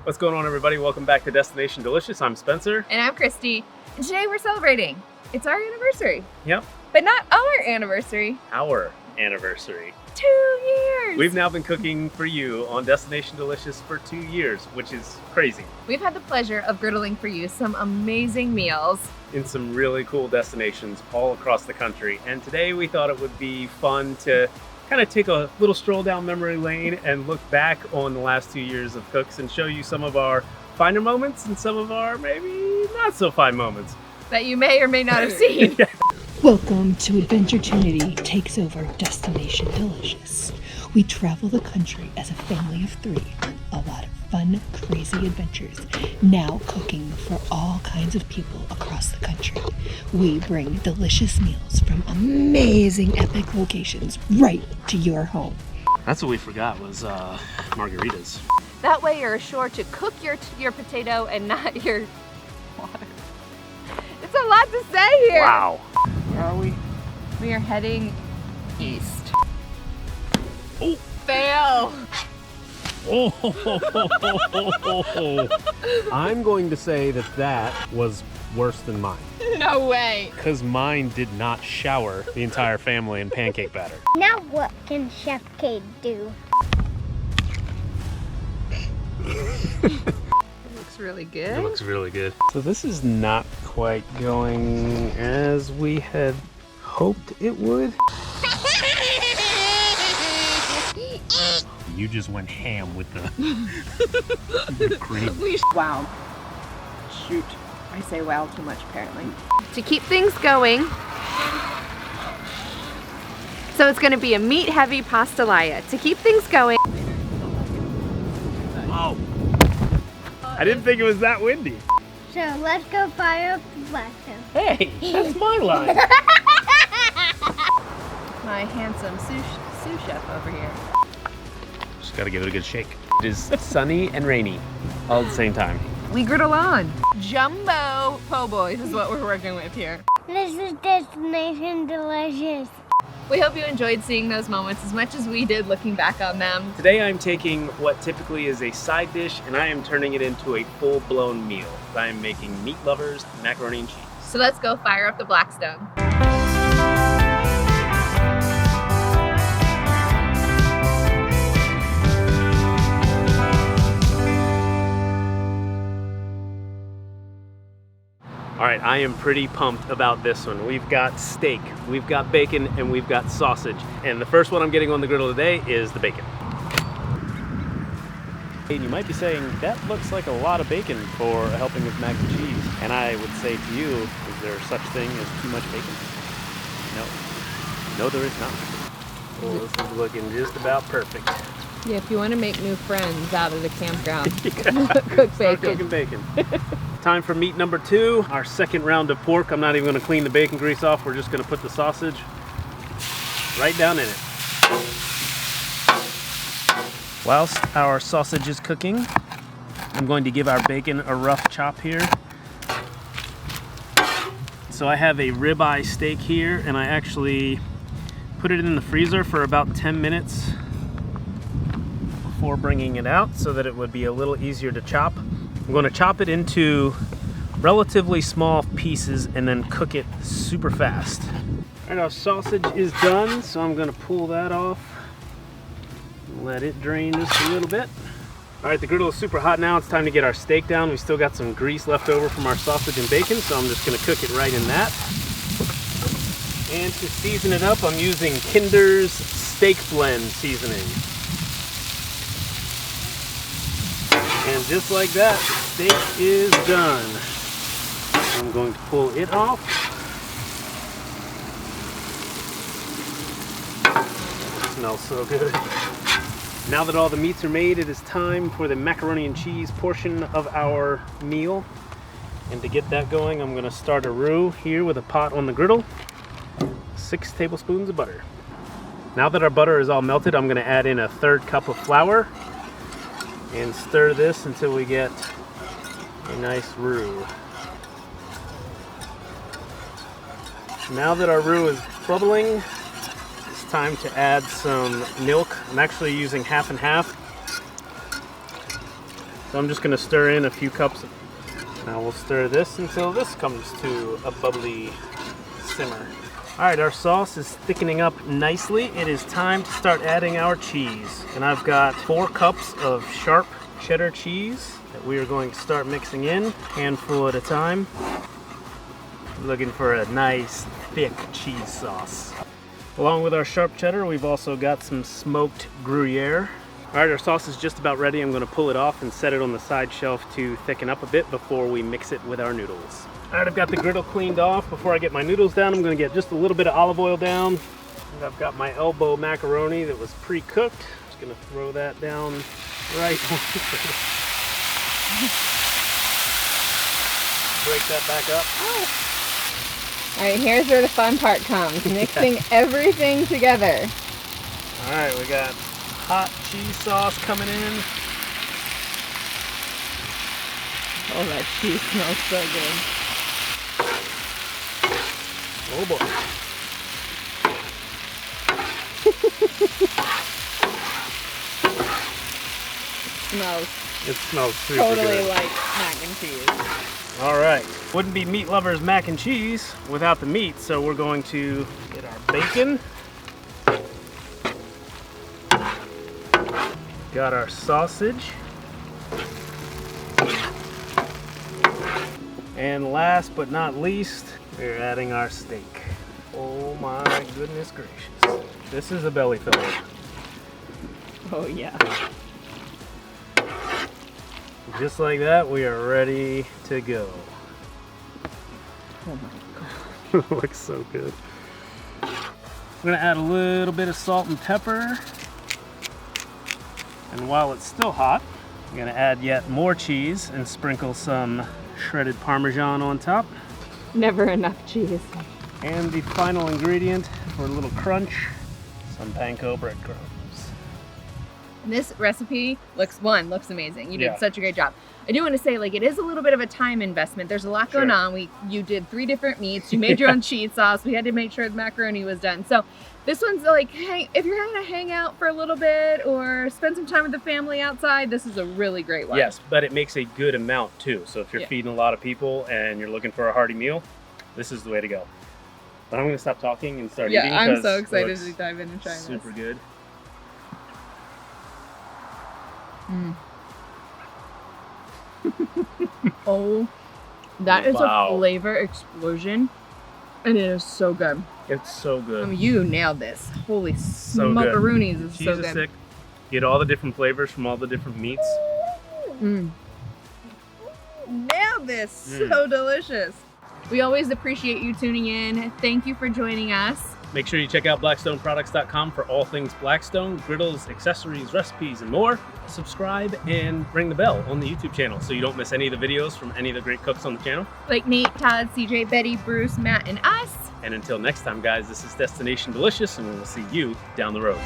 What's going on, everybody? Welcome back to Destination Delicious. I'm Spencer. And I'm Christy. And today we're celebrating. It's our anniversary. Yep. But not our anniversary. Our anniversary. 2 years! We've now been cooking for you on Destination Delicious for 2 years, which is crazy. We've had the pleasure of griddling for you some amazing meals in some really cool destinations all across the country. And today we thought it would be fun to kind of take a little stroll down memory lane and look back on the last 2 years of cooks and show you some of our finer moments and some of our maybe not so fine moments that you may or may not have seen. Yeah. Welcome to Adventurtunity Takes Over Destination Delicious. We travel the country as a family of 3 on a lot of fun, crazy adventures, now cooking for all kinds of people across the country. We bring delicious meals from amazing epic locations right to your home. That's what we forgot was margaritas. That way you're sure to cook your potato and not your water. It's a lot to say here. Wow. Where are we? We are heading east. Oh! Fail! Oh! I'm going to say that was worse than mine. No way! Because mine did not shower the entire family in pancake batter. Now what can Chef Kate do? It looks really good. It looks really good. So this is not quite going as we had hoped it would. You just went ham with the cream. Wow. Shoot. I say wow too much apparently. To keep things going, so it's going to be a meat heavy pastelaya. To keep things going. Oh. I didn't think it was that windy. So let's go fire up the Blackstone. Hey, that's my line. My handsome sous chef over here. Just gotta give it a good shake. It is sunny and rainy all at the same time. We griddle on. Jumbo po' boys is what we're working with here. This is Destination Delicious. We hope you enjoyed seeing those moments as much as we did looking back on them. Today I'm taking what typically is a side dish and I am turning it into a full-blown meal. I am making Meatlovers Macaroni and Cheese. So let's go fire up the Blackstone. All right, I am pretty pumped about this one. We've got steak, we've got bacon, and we've got sausage. And the first one I'm getting on the griddle today is the bacon. And you might be saying, that looks like a lot of bacon for a helping of mac and cheese. And I would say to you, is there such thing as too much bacon? No. No, there is not. Well, this is looking just about perfect. Yeah, if you want to make new friends out of the campground, Yeah. cook Start bacon. cooking bacon. Time for meat number 2, our second round of pork. I'm not even going to clean the bacon grease off. We're just going to put the sausage right down in it. Whilst our sausage is cooking, I'm going to give our bacon a rough chop here. So I have a ribeye steak here, and I actually put it in the freezer for about 10 minutes before bringing it out so that it would be a little easier to chop. I'm going to chop it into relatively small pieces and then cook it super fast. All right, our sausage is done, so I'm going to pull that off. Let it drain just a little bit. All right, the griddle is super hot now. It's time to get our steak down. We still got some grease left over from our sausage and bacon, so I'm just going to cook it right in that. And to season it up, I'm using Kinder's Steak Blend seasoning. And just like that, the steak is done. I'm going to pull it off. It smells so good. Now that all the meats are made, it is time for the macaroni and cheese portion of our meal. And to get that going, I'm going to start a roux here with a pot on the griddle. 6 tablespoons of butter. Now that our butter is all melted, I'm going to add in a 1/3 cup of flour and stir this until we get a nice roux. Now that our roux is bubbling, it's time to add some milk. I'm actually using half and half. So I'm just gonna stir in a few cups. Now we'll stir this until this comes to a bubbly simmer. All right, our sauce is thickening up nicely. It is time to start adding our cheese. And I've got 4 cups of sharp cheddar cheese that we are going to start mixing in, handful at a time. Looking for a nice thick cheese sauce. Along with our sharp cheddar, we've also got some smoked Gruyere. All right, our sauce is just about ready. I'm going to pull it off and set it on the side shelf to thicken up a bit before we mix it with our noodles. All right, I've got the griddle cleaned off. Before I get my noodles down, I'm going to get just a little bit of olive oil down. And I've got my elbow macaroni that was pre-cooked. Just going to throw that down right on the griddle. Break that back up. All right, here's where the fun part comes, mixing everything together. All right, we got hot cheese sauce coming in. Oh, that cheese smells so good. Oh boy. It smells super Totally good. like mac and cheese. All right, wouldn't be Meatlovers Mac and Cheese without the meat, so we're going to get our bacon. Got our sausage. And last but not least, we're adding our steak. Oh my goodness gracious. This is a belly filler. Oh yeah. Just like that, we are ready to go. Oh my god. Looks so good. I'm gonna add a little bit of salt and pepper. And while it's still hot, I'm gonna add yet more cheese and sprinkle some shredded Parmesan on top. Never enough cheese. And the final ingredient for a little crunch, some panko breadcrumbs. This recipe looks amazing. You did Yeah. such a great job. I do want to say, like, it is a little bit of a time investment. There's a lot going Sure. on. You did 3 different meats. You made your own cheese sauce. We had to make sure the macaroni was done. So this one's like, hey, if you're going to hang out for a little bit or spend some time with the family outside, this is a really great one. Yes, but it makes a good amount too. So if you're Yeah. feeding a lot of people and you're looking for a hearty meal, this is the way to go. But I'm gonna stop talking and start eating. Yeah, I'm 'cause so it excited looks to dive in and try super this. good. Oh, that is Wow. a flavor explosion. And it is so good. It's so good. I mean, you nailed this. Holy So good. smokeroonies, is Cheese so is good. sick. Get all the different flavors from all the different meats. Nailed this. So delicious. We always appreciate you tuning in. Thank you for joining us. Make sure you check out blackstoneproducts.com for all things Blackstone, griddles, accessories, recipes, and more. Subscribe and ring the bell on the YouTube channel so you don't miss any of the videos from any of the great cooks on the channel. Like Nate, Todd, CJ, Betty, Bruce, Matt, and us. And until next time, guys, this is Destination Delicious, and we will see you down the road.